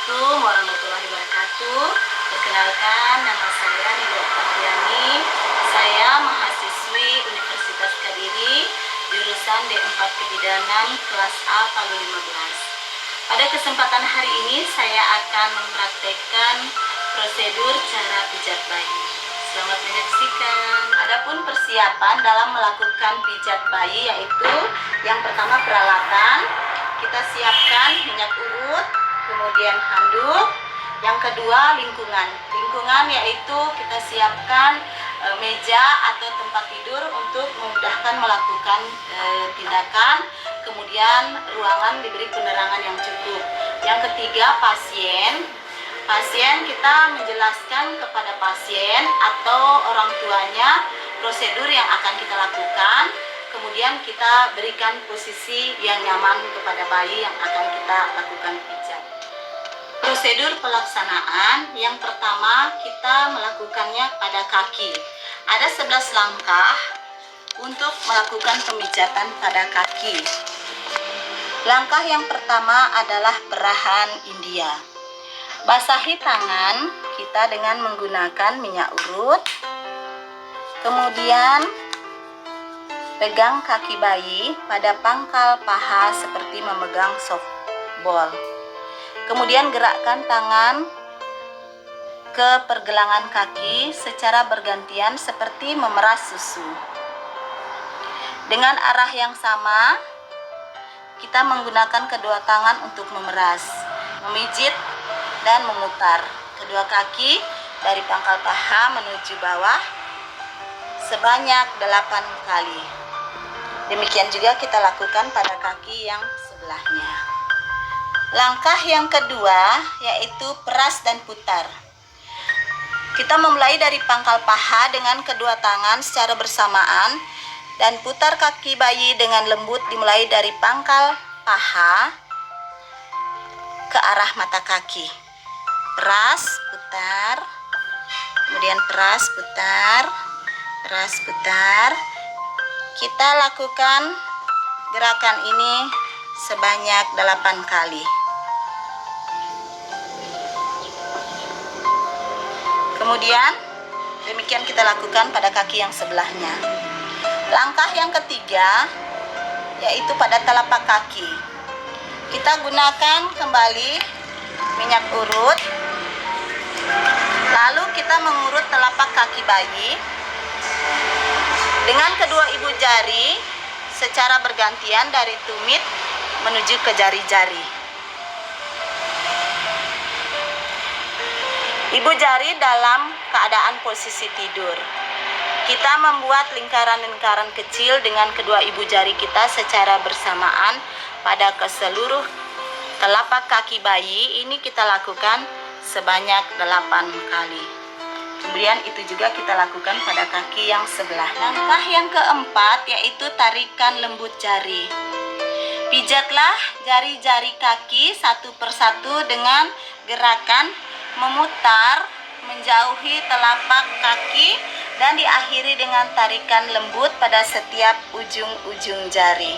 Assalamualaikum warahmatullahi wabarakatuh. Perkenalkan, nama saya Ridho Fatriani. Saya mahasiswi Universitas Kediri, jurusan D4 Kebidanan kelas A Palu 15. Pada kesempatan hari ini saya akan mempraktekkan prosedur cara pijat bayi. Selamat menyaksikan. Adapun persiapan dalam melakukan pijat bayi yaitu yang pertama peralatan. Kita siapkan minyak urut, kemudian handuk. Yang kedua lingkungan. Lingkungan yaitu kita siapkan meja atau tempat tidur untuk memudahkan melakukan tindakan. Kemudian ruangan diberi penerangan yang cukup. Yang ketiga pasien. Pasien kita menjelaskan kepada pasien atau orang tuanya prosedur yang akan kita lakukan. Kemudian kita berikan posisi yang nyaman kepada bayi yang akan kita lakukan pijat. Prosedur pelaksanaan yang pertama kita melakukannya pada kaki. Ada 11 langkah untuk melakukan pemijatan pada kaki. Langkah yang pertama adalah perahan India. Basahi tangan kita dengan menggunakan minyak urut. Kemudian pegang kaki bayi pada pangkal paha seperti memegang softball. Kemudian gerakkan tangan ke pergelangan kaki secara bergantian seperti memeras susu. Dengan arah yang sama, kita menggunakan kedua tangan untuk memeras, memijit, dan memutar kedua kaki dari pangkal paha menuju bawah sebanyak 8 kali. Demikian juga kita lakukan pada kaki yang sebelahnya. Langkah yang kedua yaitu peras dan putar. Kita memulai dari pangkal paha dengan kedua tangan secara bersamaan dan putar kaki bayi dengan lembut dimulai dari pangkal paha ke arah mata kaki. Peras, putar, kemudian peras, putar, peras, putar. Kita lakukan gerakan ini sebanyak 8 kali. Kemudian demikian kita lakukan pada kaki yang sebelahnya. Langkah yang ketiga yaitu pada telapak kaki. Kita gunakan kembali minyak urut. Lalu kita mengurut telapak kaki bayi dengan kedua ibu jari secara bergantian dari tumit menuju ke jari-jari. Ibu jari dalam keadaan posisi tidur. Kita membuat lingkaran-lingkaran kecil dengan kedua ibu jari kita secara bersamaan pada seluruh telapak kaki bayi. Ini kita lakukan sebanyak 8 kali. Kemudian itu juga kita lakukan pada kaki yang sebelah. Langkah yang keempat yaitu tarikan lembut jari. Pijatlah jari-jari kaki satu persatu dengan gerakan memutar menjauhi telapak kaki dan diakhiri dengan tarikan lembut pada setiap ujung-ujung jari.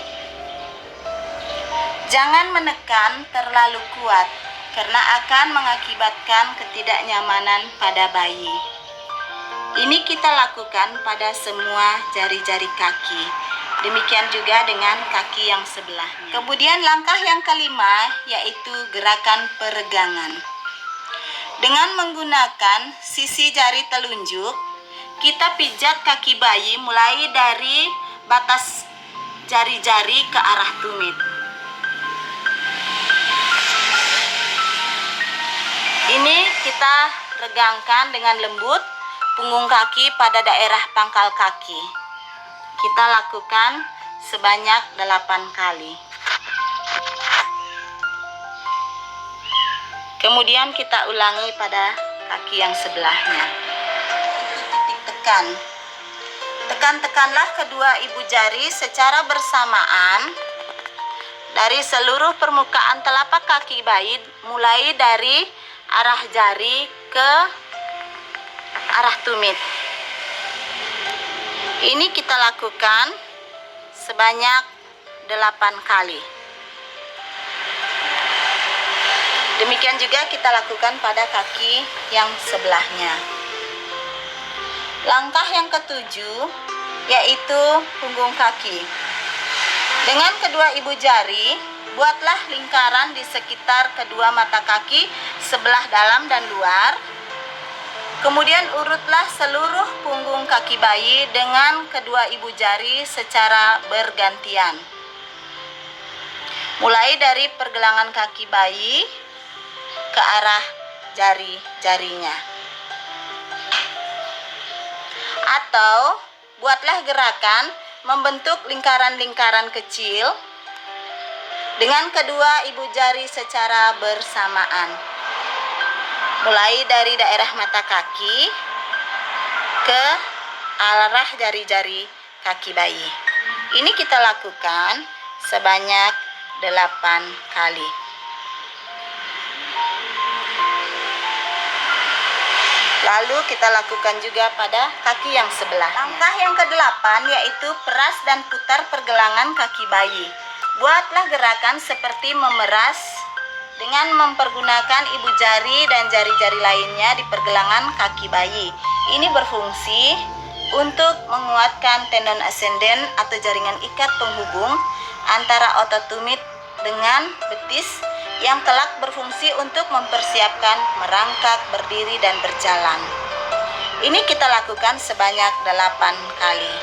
Jangan menekan terlalu kuat karena akan mengakibatkan ketidaknyamanan pada bayi. Ini kita lakukan pada semua jari-jari kaki. Demikian juga dengan kaki yang sebelah. Kemudian langkah yang kelima yaitu gerakan peregangan. Dengan menggunakan sisi jari telunjuk, kita pijat kaki bayi mulai dari batas jari-jari ke arah tumit. Ini kita regangkan dengan lembut punggung kaki pada daerah pangkal kaki. Kita lakukan sebanyak 8 kali. Kemudian kita ulangi pada kaki yang sebelahnya. Titik tekan. Tekan-tekanlah kedua ibu jari secara bersamaan dari seluruh permukaan telapak kaki bayi mulai dari arah jari ke arah tumit. Ini kita lakukan sebanyak 8 kali. Demikian juga kita lakukan pada kaki yang sebelahnya. Langkah yang ketujuh yaitu punggung kaki. Dengan kedua ibu jari, buatlah lingkaran di sekitar kedua mata kaki sebelah dalam dan luar. Kemudian urutlah seluruh punggung kaki bayi dengan kedua ibu jari secara bergantian. Mulai dari pergelangan kaki bayi ke arah jari-jarinya. Atau buatlah gerakan membentuk lingkaran-lingkaran kecil dengan kedua ibu jari secara bersamaan. Mulai dari daerah mata kaki ke arah jari-jari kaki bayi. Ini kita lakukan sebanyak 8 kali. Lalu kita lakukan juga pada kaki yang sebelah. Langkah yang ke-8 yaitu peras dan putar pergelangan kaki bayi. Buatlah gerakan seperti memeras dengan mempergunakan ibu jari dan jari-jari lainnya di pergelangan kaki bayi. Ini berfungsi untuk menguatkan tendon ascenden atau jaringan ikat penghubung antara otot tumit dengan betis yang kelak berfungsi untuk mempersiapkan merangkak, berdiri, dan berjalan. Ini kita lakukan sebanyak 8 kali.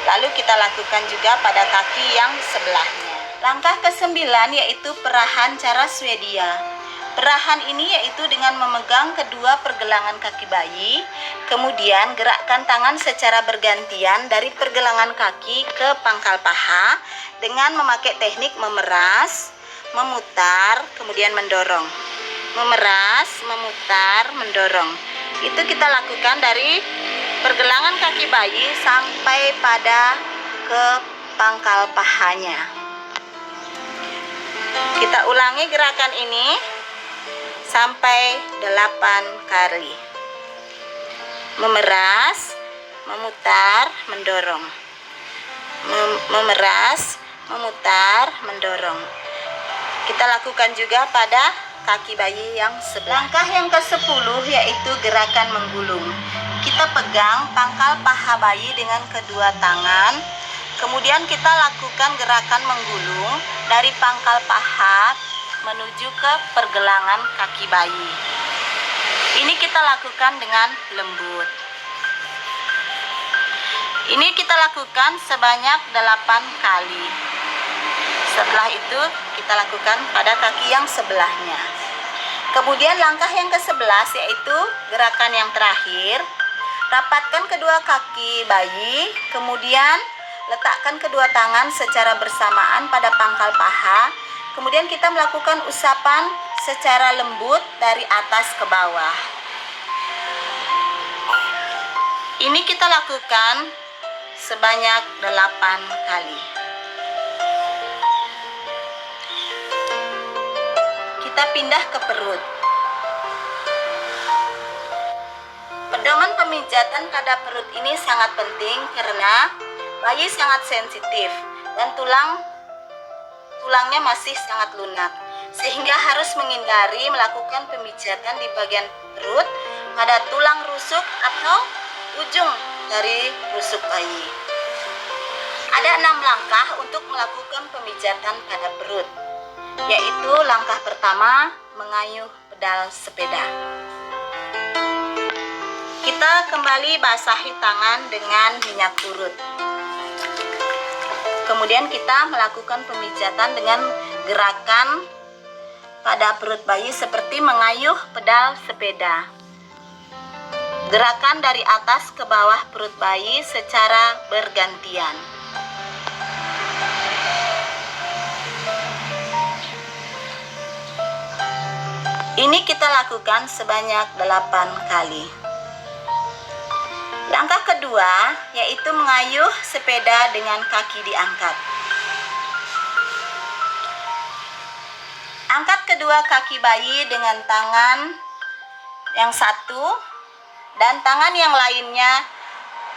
Lalu kita lakukan juga pada kaki yang sebelahnya. Langkah ke-9 yaitu perahan cara Swedia. Perahan ini yaitu dengan memegang kedua pergelangan kaki bayi, kemudian gerakkan tangan secara bergantian dari pergelangan kaki ke pangkal paha dengan memakai teknik memeras, memutar, kemudian mendorong. Memeras, memutar, mendorong. Itu kita lakukan dari pergelangan kaki bayi sampai pada ke pangkal pahanya. Kita ulangi gerakan ini sampai 8 kali. Memeras, memutar, mendorong. Memeras, memutar, mendorong. Kita lakukan juga pada kaki bayi yang sebelah. Langkah yang ke-10 yaitu gerakan menggulung. Kita pegang pangkal paha bayi dengan kedua tangan. Kemudian kita lakukan gerakan menggulung dari pangkal paha menuju ke pergelangan kaki bayi. Ini kita lakukan dengan lembut. Ini kita lakukan sebanyak 8 kali. Setelah itu kita lakukan pada kaki yang sebelahnya. Kemudian langkah yang ke-11 yaitu gerakan yang terakhir. Rapatkan kedua kaki bayi, kemudian letakkan kedua tangan secara bersamaan pada pangkal paha. Kemudian kita melakukan usapan secara lembut dari atas ke bawah. Ini kita lakukan sebanyak 8 kali. Kita pindah ke perut. Pedoman pemijatan pada perut ini sangat penting karena bayi sangat sensitif dan tulangnya masih sangat lunak, sehingga harus menghindari melakukan pemijatan di bagian perut pada tulang rusuk atau ujung dari rusuk bayi. Ada 6 langkah untuk melakukan pemijatan pada perut, yaitu langkah pertama, mengayuh pedal sepeda. Kita kembali basahi tangan dengan minyak urut. Kemudian kita melakukan pemijatan dengan gerakan pada perut bayi seperti mengayuh pedal sepeda. Gerakan dari atas ke bawah perut bayi secara bergantian. Ini kita lakukan sebanyak 8 kali. Langkah kedua yaitu mengayuh sepeda dengan kaki diangkat. Angkat kedua kaki bayi dengan tangan yang satu dan tangan yang lainnya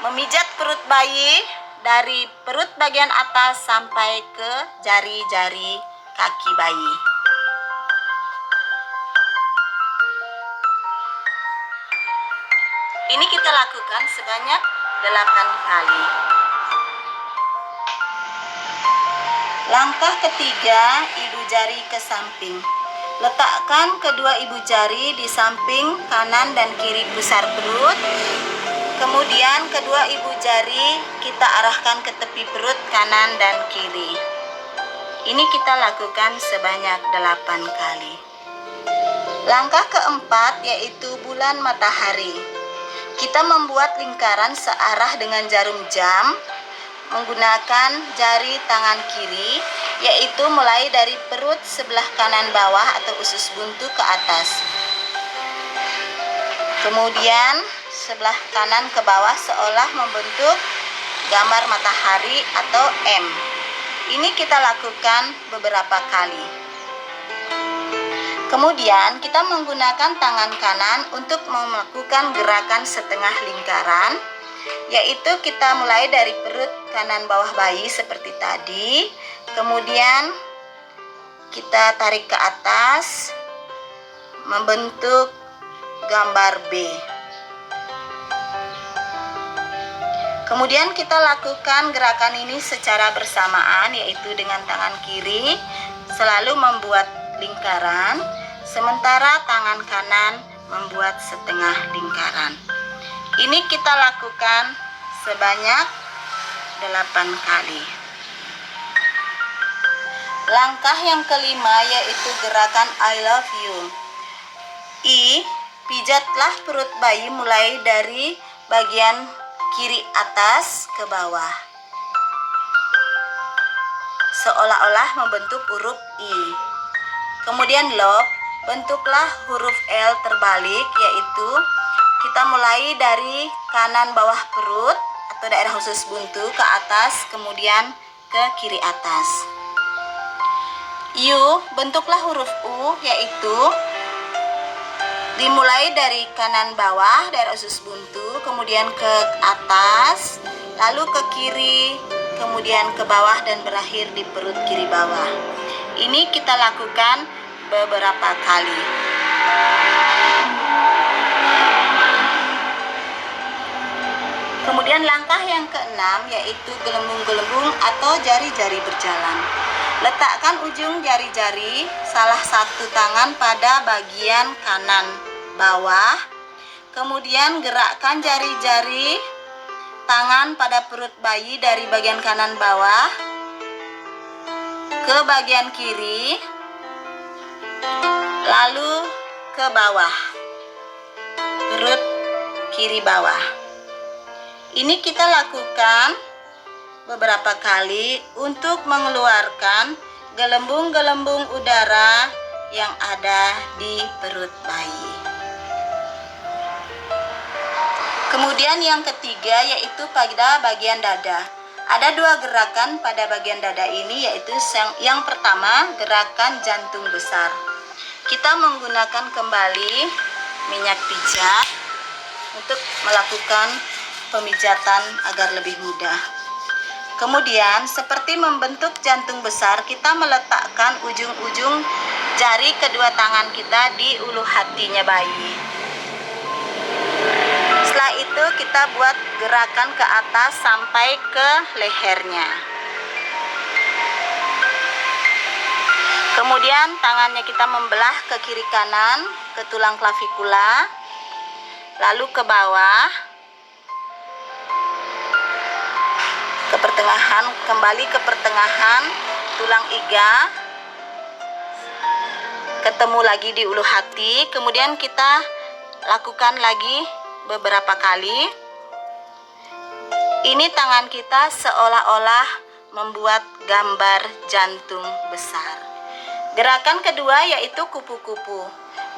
memijat perut bayi dari perut bagian atas sampai ke jari-jari kaki bayi. kita lakukan sebanyak 8 kali. Langkah ketiga, ibu jari ke samping. Letakkan kedua ibu jari di samping kanan dan kiri pusar perut. Kemudian kedua ibu jari kita arahkan ke tepi perut kanan dan kiri. Ini kita lakukan sebanyak 8 kali. Langkah keempat yaitu bulan matahari. Kita membuat lingkaran searah dengan jarum jam menggunakan jari tangan kiri, yaitu mulai dari perut sebelah kanan bawah atau usus buntu ke atas. Kemudian sebelah kanan ke bawah seolah membentuk gambar matahari atau M. Ini kita lakukan beberapa kali. Kemudian kita menggunakan tangan kanan untuk melakukan gerakan setengah lingkaran, yaitu kita mulai dari perut kanan bawah bayi seperti tadi. Kemudian kita tarik ke atas membentuk gambar B. Kemudian kita lakukan gerakan ini secara bersamaan, yaitu dengan tangan kiri selalu membuat lingkaran, sementara tangan kanan membuat setengah lingkaran. Ini kita lakukan sebanyak 8 kali. Langkah yang kelima yaitu gerakan I love you. I, pijatlah perut bayi mulai dari bagian kiri atas ke bawah, seolah-olah membentuk huruf I. Kemudian love, bentuklah huruf L terbalik, yaitu kita mulai dari kanan bawah perut atau daerah usus buntu ke atas, kemudian ke kiri atas. U, bentuklah huruf U, yaitu dimulai dari kanan bawah daerah usus buntu, kemudian ke atas, lalu ke kiri, kemudian ke bawah dan berakhir di perut kiri bawah. Ini kita lakukan beberapa kali. Kemudian langkah yang keenam yaitu gelembung-gelembung atau jari-jari berjalan. Letakkan ujung jari-jari salah satu tangan pada bagian kanan bawah. Kemudian gerakkan jari-jari tangan pada perut bayi dari bagian kanan bawah ke bagian kiri, lalu ke bawah, perut kiri bawah. Ini kita lakukan beberapa kali untuk mengeluarkan gelembung-gelembung udara yang ada di perut bayi. Kemudian yang ketiga yaitu pada bagian dada. Ada 2 gerakan pada bagian dada ini, yaitu yang pertama gerakan jantung besar. Kita menggunakan kembali minyak pijat untuk melakukan pemijatan agar lebih mudah. Kemudian seperti membentuk jantung besar, kita meletakkan ujung-ujung jari kedua tangan kita di ulu hatinya bayi. Setelah itu kita buat gerakan ke atas sampai ke lehernya. Kemudian tangannya kita membelah ke kiri kanan, ke tulang klavikula, lalu ke bawah, ke pertengahan, kembali ke pertengahan tulang iga, ketemu lagi di ulu hati. Kemudian kita lakukan lagi beberapa kali. Ini tangan kita seolah-olah membuat gambar jantung besar. Gerakan kedua yaitu kupu-kupu.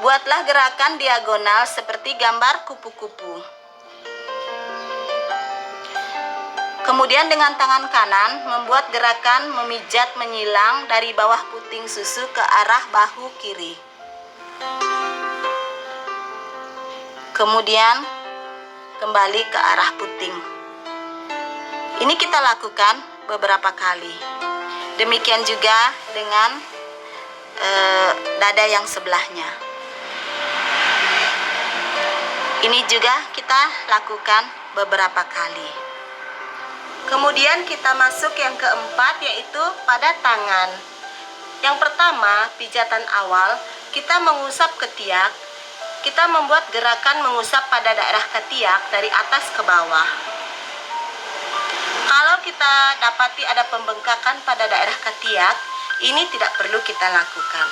Buatlah gerakan diagonal seperti gambar kupu-kupu. Kemudian dengan tangan kanan membuat gerakan memijat menyilang dari bawah puting susu ke arah bahu kiri. Kemudian kembali ke arah puting. Ini kita lakukan beberapa kali. Demikian juga dengan dada yang sebelahnya. Ini juga kita lakukan beberapa kali. Kemudian kita masuk yang keempat, yaitu pada tangan. Yang pertama, pijatan awal, kita mengusap ketiak. Kita membuat gerakan mengusap pada daerah ketiak dari atas ke bawah. Kalau kita dapati ada pembengkakan pada daerah ketiak, ini tidak perlu kita lakukan.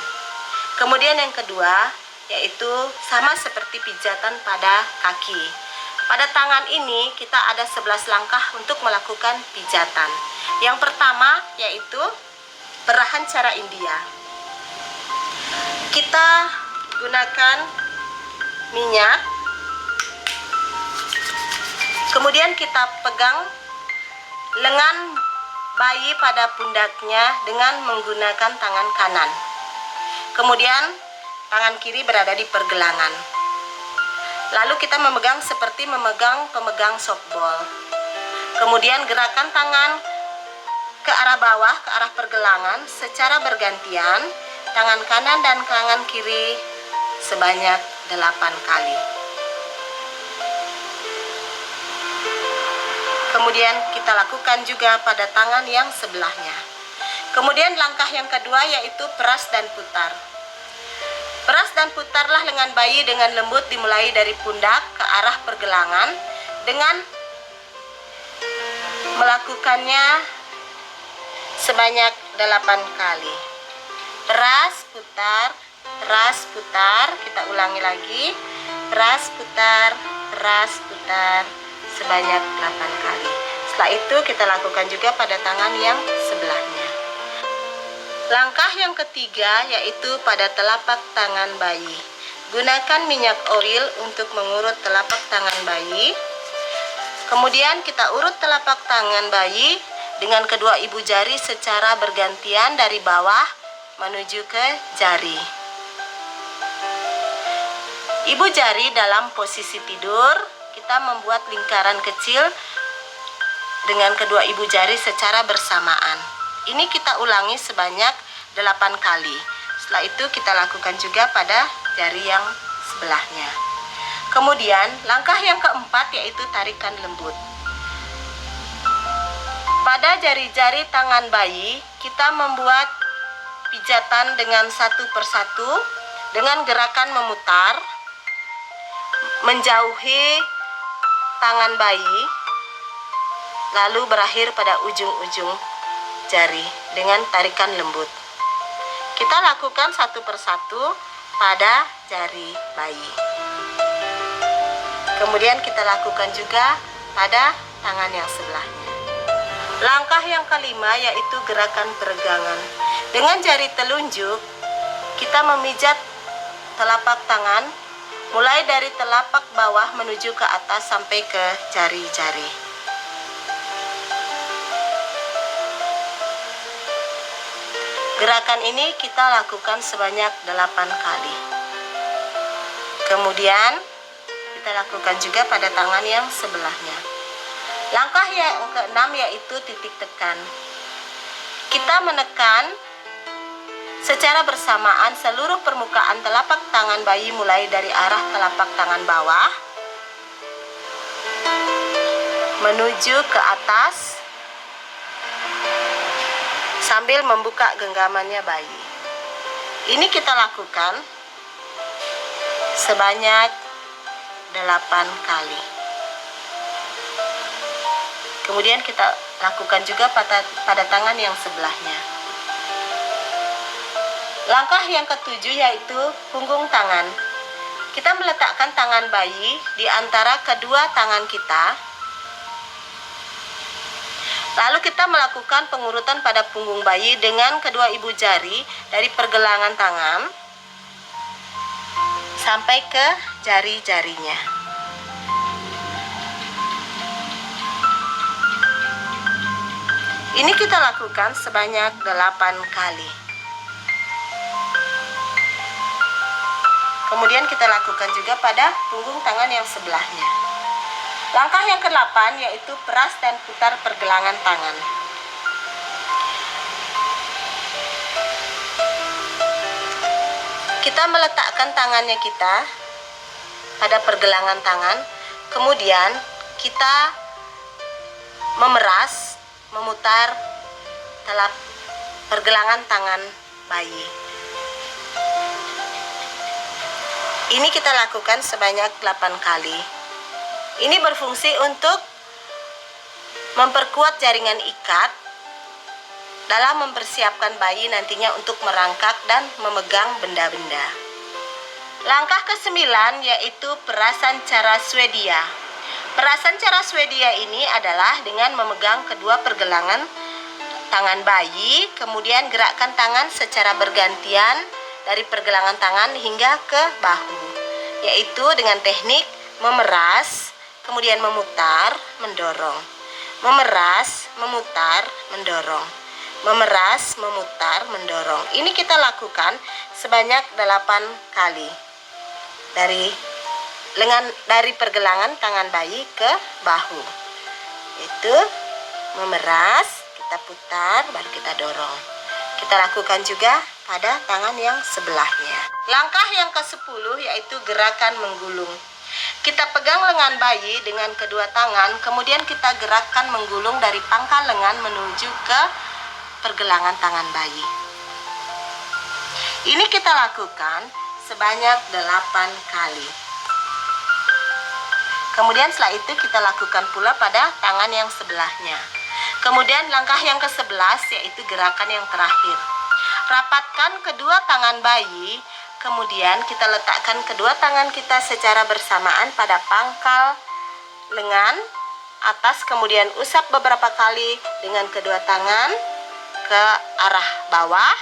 Kemudian yang kedua, yaitu sama seperti pijatan pada kaki. Pada tangan ini kita ada 11 langkah untuk melakukan pijatan. Yang pertama yaitu perahan cara India. Kita gunakan minyak. Kemudian kita pegang lengan bayi pada pundaknya dengan menggunakan tangan kanan. Kemudian tangan kiri berada di pergelangan. Lalu kita memegang seperti memegang pemegang softball. Kemudian gerakan tangan ke arah bawah, ke arah pergelangan secara bergantian, tangan kanan dan tangan kiri sebanyak 8 kali. Kemudian kita lakukan juga pada tangan yang sebelahnya. Kemudian langkah yang kedua yaitu peras dan putar. Peras dan putarlah lengan bayi dengan lembut dimulai dari pundak ke arah pergelangan dengan melakukannya sebanyak 8 kali. Peras, putar, kita ulangi lagi. Peras, putar sebanyak 8 kali. Setelah itu kita lakukan juga pada tangan yang sebelahnya. Langkah yang ketiga yaitu pada telapak tangan bayi. Gunakan minyak oil untuk mengurut telapak tangan bayi. Kemudian kita urut telapak tangan bayi dengan kedua ibu jari secara bergantian dari bawah menuju ke jari. Ibu jari dalam posisi tidur, kita membuat lingkaran kecil dengan kedua ibu jari secara bersamaan. Ini kita ulangi sebanyak 8 kali. Setelah itu kita lakukan juga pada jari yang sebelahnya. Kemudian langkah yang keempat yaitu tarikan lembut. Pada jari-jari tangan bayi, kita membuat pijatan dengan satu persatu dengan gerakan memutar, menjauhi tangan bayi, lalu berakhir pada ujung-ujung jari dengan tarikan lembut. Kita lakukan satu persatu pada jari bayi. Kemudian kita lakukan juga pada tangan yang sebelahnya. Langkah yang kelima yaitu gerakan peregangan. Dengan jari telunjuk, kita memijat telapak tangan mulai dari telapak bawah menuju ke atas sampai ke jari-jari. Gerakan ini kita lakukan sebanyak 8 kali. Kemudian kita lakukan juga pada tangan yang sebelahnya. Langkah yang keenam yaitu titik tekan. Kita menekan secara bersamaan seluruh permukaan telapak tangan bayi mulai dari arah telapak tangan bawah menuju ke atas sambil membuka genggamannya bayi. Ini kita lakukan sebanyak 8 kali. Kemudian kita lakukan juga pada tangan yang sebelahnya. Langkah yang ketujuh yaitu punggung tangan. Kita meletakkan tangan bayi di antara kedua tangan kita. Lalu kita melakukan pengurutan pada punggung bayi dengan kedua ibu jari dari pergelangan tangan sampai ke jari-jarinya. Ini kita lakukan sebanyak 8 kali. Kemudian kita lakukan juga pada punggung tangan yang sebelahnya. Langkah yang ke-8 yaitu peras dan putar pergelangan tangan. Kita meletakkan tangannya kita pada pergelangan tangan. Kemudian kita memeras, memutar telap pergelangan tangan bayi. Ini kita lakukan sebanyak 8 kali. Ini berfungsi untuk memperkuat jaringan ikat dalam mempersiapkan bayi nantinya untuk merangkak dan memegang benda-benda. Langkah ke-9 yaitu perasan cara Swedia. Perasan cara Swedia ini adalah dengan memegang kedua pergelangan tangan bayi, kemudian gerakkan tangan secara bergantian dari pergelangan tangan hingga ke bahu, yaitu dengan teknik memeras, kemudian memutar, mendorong. Memeras, memutar, mendorong. Memeras, memutar, mendorong. Ini kita lakukan sebanyak 8 kali. Dari pergelangan tangan bayi ke bahu. Itu memeras, kita putar, baru kita dorong. Kita lakukan juga pada tangan yang sebelahnya. Langkah yang ke-10 yaitu gerakan menggulung. Kita pegang lengan bayi dengan kedua tangan, kemudian kita gerakkan menggulung dari pangkal lengan menuju ke pergelangan tangan bayi. Ini kita lakukan sebanyak 8 kali. Kemudian setelah itu kita lakukan pula pada tangan yang sebelahnya. Kemudian langkah yang ke-11 yaitu gerakan yang terakhir. Rapatkan kedua tangan bayi, kemudian kita letakkan kedua tangan kita secara bersamaan pada pangkal lengan atas, kemudian usap beberapa kali dengan kedua tangan ke arah bawah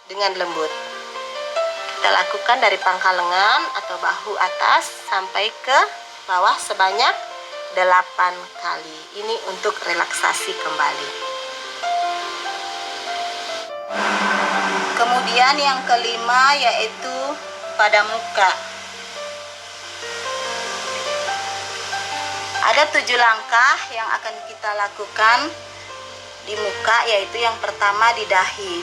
dengan lembut. Kita lakukan dari pangkal lengan atau bahu atas sampai ke bawah sebanyak 8 kali. Ini untuk relaksasi kembali. Kemudian yang kelima yaitu pada muka. Ada 7 langkah yang akan kita lakukan di muka, yaitu yang pertama di dahi.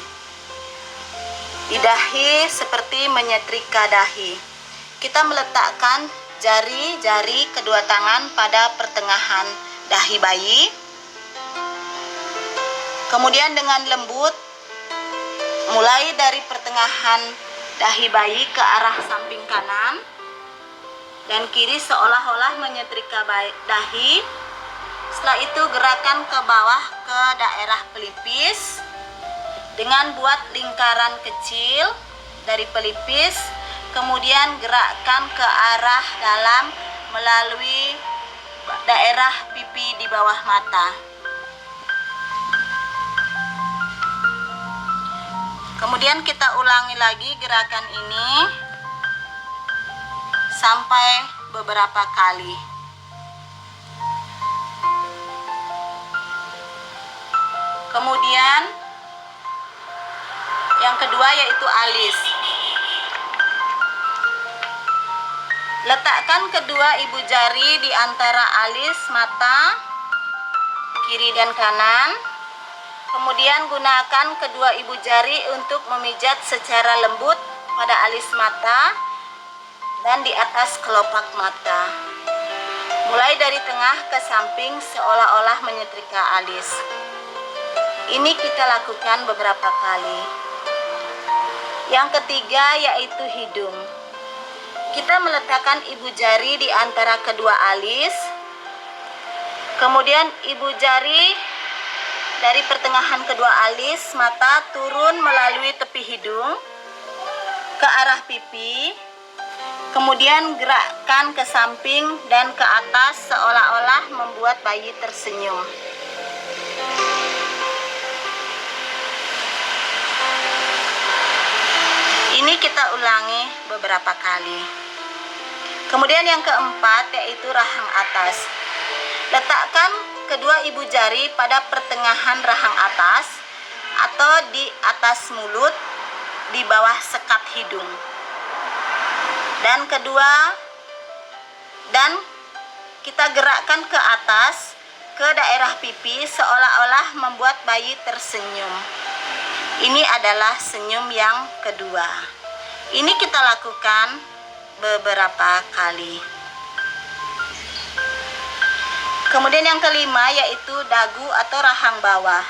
Di dahi seperti menyetrika dahi. Kita meletakkan jari-jari kedua tangan pada pertengahan dahi bayi. Kemudian dengan lembut mulai dari pertengahan dahi bayi ke arah samping kanan dan kiri seolah-olah menyetrika dahi. Setelah itu gerakan ke bawah ke daerah pelipis dengan buat lingkaran kecil dari pelipis. Kemudian gerakkan ke arah dalam melalui daerah pipi di bawah mata. Kemudian kita ulangi lagi gerakan ini sampai beberapa kali. Kemudian yang kedua yaitu alis. Letakkan kedua ibu jari di antara alis mata kiri dan kanan. Kemudian gunakan kedua ibu jari untuk memijat secara lembut pada alis mata dan di atas kelopak mata. Mulai dari tengah ke samping seolah-olah menyetrika alis. Ini kita lakukan beberapa kali. Yang ketiga yaitu hidung. Kita meletakkan ibu jari di antara kedua alis. Kemudian ibu jari dari pertengahan kedua alis mata turun melalui tepi hidung ke arah pipi. Kemudian gerakkan ke samping dan ke atas seolah-olah membuat bayi tersenyum. Ini kita ulangi beberapa kali. Kemudian yang keempat yaitu rahang atas. Letakkan kedua ibu jari pada pertengahan rahang atas atau di atas mulut di bawah sekat hidung. Dan kita gerakkan ke atas ke daerah pipi seolah-olah membuat bayi tersenyum. Ini adalah senyum yang kedua. Ini kita lakukan beberapa kali. Kemudian yang kelima yaitu dagu atau rahang bawah.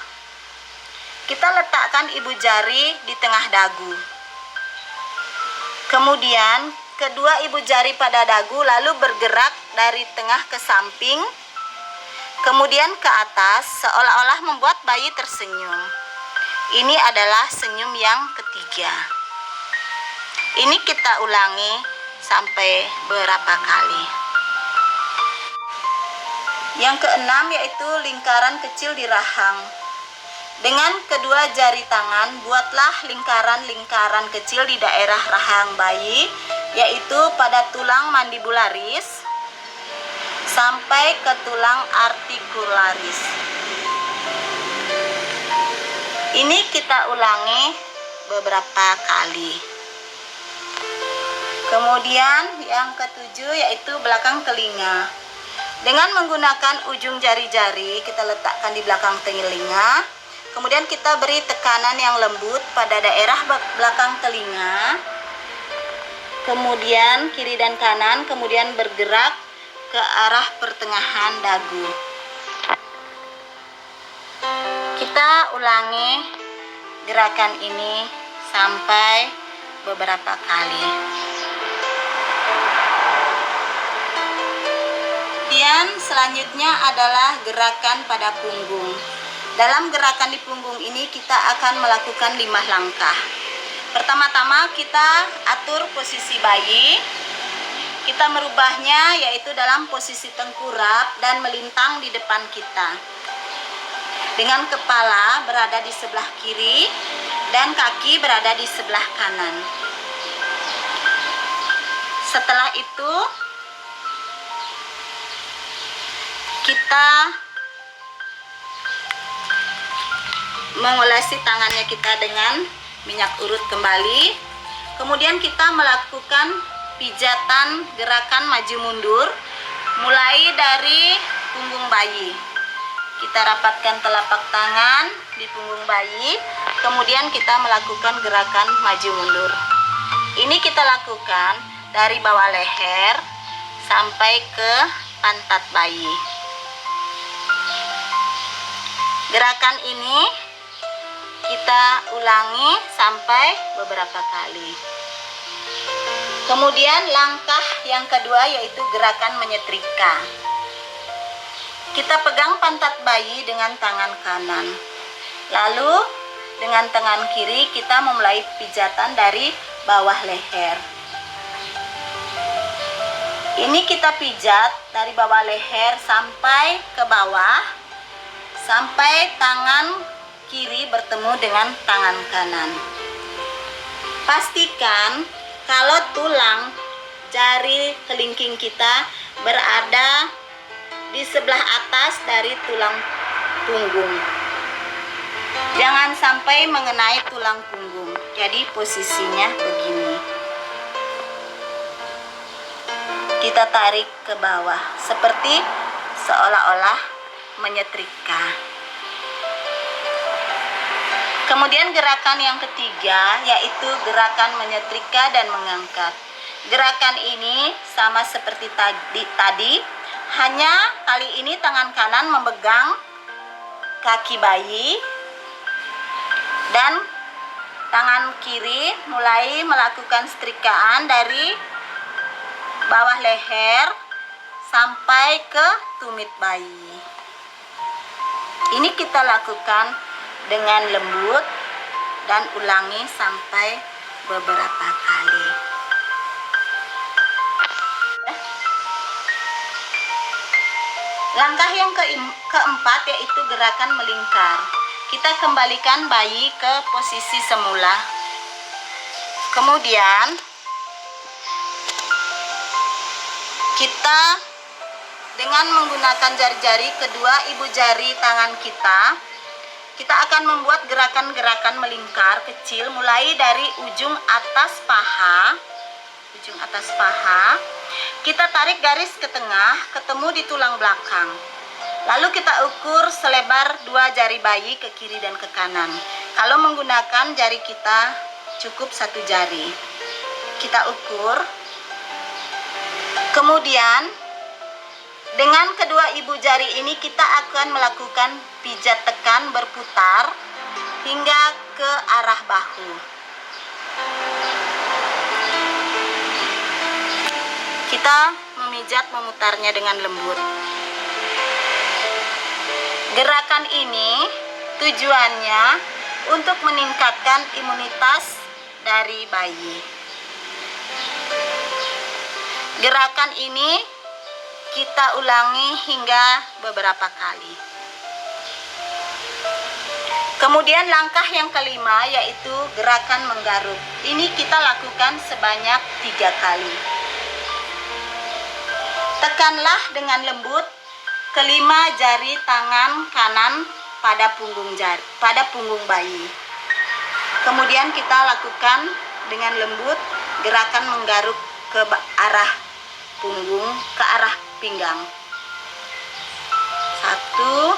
Kita letakkan ibu jari di tengah dagu. Kemudian kedua ibu jari pada dagu lalu bergerak dari tengah ke samping, kemudian ke atas seolah-olah membuat bayi tersenyum. Ini adalah senyum yang ketiga. Ini kita ulangi sampai beberapa kali. Yang keenam yaitu lingkaran kecil di rahang. Dengan kedua jari tangan, buatlah lingkaran-lingkaran kecil di daerah rahang bayi, yaitu pada tulang mandibularis sampai ke tulang artikularis. Ini kita ulangi beberapa kali. Kemudian yang ketujuh yaitu belakang telinga. Dengan menggunakan ujung jari-jari kita letakkan di belakang telinga. Kemudian kita beri tekanan yang lembut pada daerah belakang telinga. Kemudian kiri dan kanan, kemudian bergerak ke arah pertengahan dagu. Kita ulangi gerakan ini sampai beberapa kali. Kemudian selanjutnya adalah gerakan pada punggung. Dalam gerakan di punggung ini kita akan melakukan 5 langkah. Pertama-tama kita atur posisi bayi. Kita merubahnya yaitu dalam posisi tengkurap dan melintang di depan kita. Dengan kepala berada di sebelah kiri dan kaki berada di sebelah kanan. Setelah itu kita mengolesi tangannya kita dengan minyak urut kembali. Kemudian kita melakukan pijatan gerakan maju mundur mulai dari punggung bayi. Kita rapatkan telapak tangan di punggung bayi, kemudian kita melakukan gerakan maju mundur. Ini kita lakukan dari bawah leher sampai ke pantat bayi. Gerakan ini kita ulangi sampai beberapa kali. Kemudian langkah yang kedua yaitu gerakan menyetrika. Kita pegang pantat bayi dengan tangan kanan. Lalu dengan tangan kiri kita memulai pijatan dari bawah leher. Ini kita pijat dari bawah leher sampai ke bawah, sampai tangan kiri bertemu dengan tangan kanan. Pastikan kalau tulang jari kelingking kita berada di sebelah atas dari tulang punggung. Jangan sampai mengenai tulang punggung. Jadi posisinya begini. Kita tarik ke bawah seperti seolah-olah menyetrika. Kemudian gerakan yang ketiga yaitu gerakan menyetrika dan mengangkat. Gerakan ini sama seperti tadi, hanya kali ini tangan kanan memegang kaki bayi dan tangan kiri mulai melakukan setrikaan dari bawah leher sampai ke tumit bayi. Ini kita lakukan dengan lembut dan ulangi sampai beberapa kali. Langkah yang keempat yaitu gerakan melingkar. Kita kembalikan bayi ke posisi semula. Kemudian kita dengan menggunakan jari-jari kedua ibu jari tangan kita akan membuat gerakan-gerakan melingkar kecil mulai dari ujung atas paha. Kita tarik garis ke tengah, ketemu di tulang belakang. Lalu kita ukur selebar 2 jari bayi ke kiri dan ke kanan. Kalau menggunakan jari kita cukup 1 jari. Kita ukur Kemudian dengan kedua ibu jari ini kita akan melakukan pijat tekan berputar hingga ke arah bahu. Kita memijat memutarnya dengan lembut. Gerakan ini tujuannya untuk meningkatkan imunitas dari bayi. Gerakan ini kita ulangi hingga beberapa kali. Kemudian langkah yang kelima yaitu gerakan menggaruk. Ini kita lakukan sebanyak 3 kali. Tekanlah dengan lembut kelima jari tangan kanan pada punggung bayi. Kemudian kita lakukan dengan lembut gerakan menggaruk ke arah punggung, ke arah pinggang. 1, 2,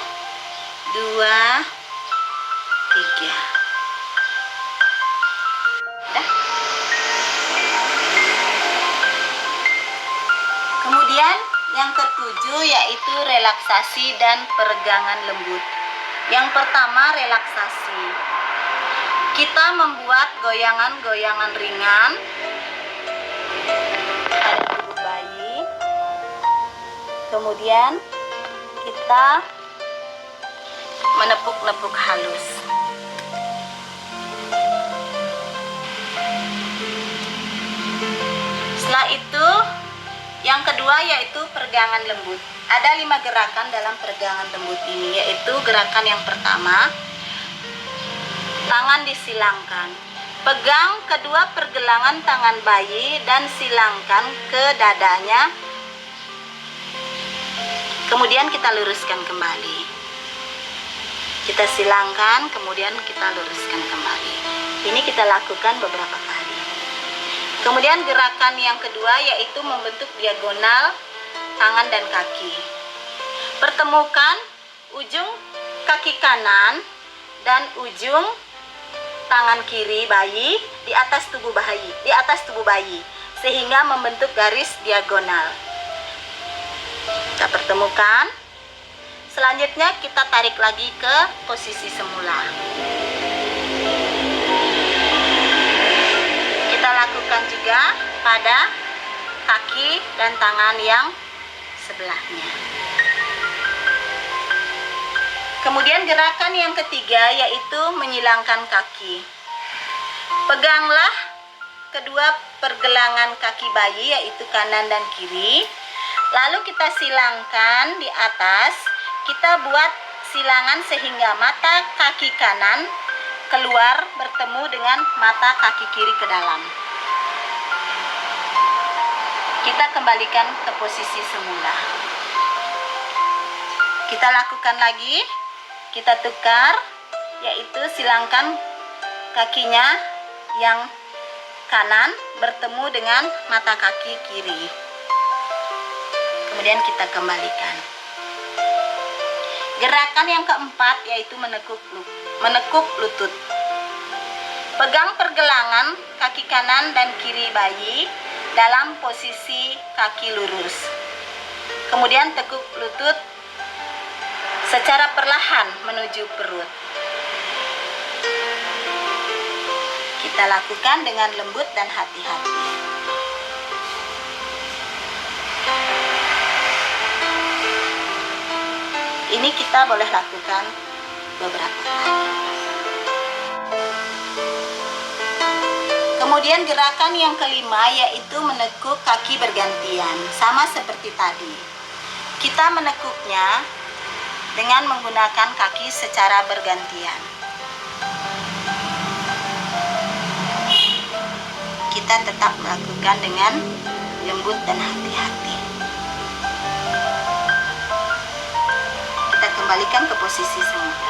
3. Dah. Kemudian yang ketujuh yaitu relaksasi dan peregangan lembut. Yang pertama relaksasi. Kita membuat goyangan-goyangan ringan pada tubuh bayi. Kemudian kita menepuk-nepuk halus. Setelah itu yang kedua yaitu peregangan lembut. Ada 5 gerakan dalam peregangan lembut ini, yaitu gerakan yang pertama, tangan disilangkan. Pegang kedua pergelangan tangan bayi dan silangkan ke dadanya. Kemudian kita luruskan kembali. Kita silangkan, kemudian kita luruskan kembali. Ini kita lakukan beberapa kali. Kemudian gerakan yang kedua yaitu membentuk diagonal tangan dan kaki. Pertemukan ujung kaki kanan dan ujung tangan kiri bayi di atas tubuh bayi, sehingga membentuk garis diagonal. Kita pertemukan. Selanjutnya kita tarik lagi ke posisi semula. Kita lakukan juga pada kaki dan tangan yang sebelahnya. Kemudian gerakan yang ketiga yaitu menyilangkan kaki. Peganglah kedua pergelangan kaki bayi yaitu kanan dan kiri. Lalu kita silangkan di atas. Kita buat silangan sehingga mata kaki kanan keluar bertemu dengan mata kaki kiri ke dalam. Kita kembalikan ke posisi semula. Kita lakukan lagi. Kita tukar, yaitu silangkan kakinya yang kanan bertemu dengan mata kaki kiri. Kemudian kita kembalikan. Gerakan yang keempat yaitu menekuk lutut. Pegang pergelangan kaki kanan dan kiri bayi dalam posisi kaki lurus. Kemudian tekuk lutut secara perlahan menuju perut. Kita lakukan dengan lembut dan hati-hati. Ini kita boleh lakukan beberapa kali. Kemudian gerakan yang kelima yaitu menekuk kaki bergantian. Sama seperti tadi. Kita menekuknya dengan menggunakan kaki secara bergantian. Kita tetap melakukan dengan lembut dan hati-hati. Kita kembalikan ke posisi semula.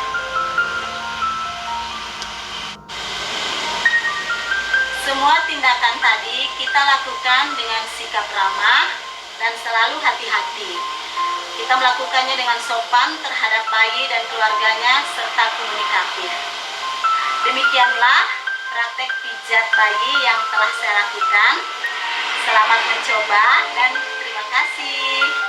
Semua tindakan tadi kita lakukan dengan sikap ramah dan selalu hati-hati. Kita melakukannya dengan sopan terhadap bayi dan keluarganya serta komunikatif. Demikianlah praktek pijat bayi yang telah saya lakukan. Selamat mencoba dan terima kasih. kasih.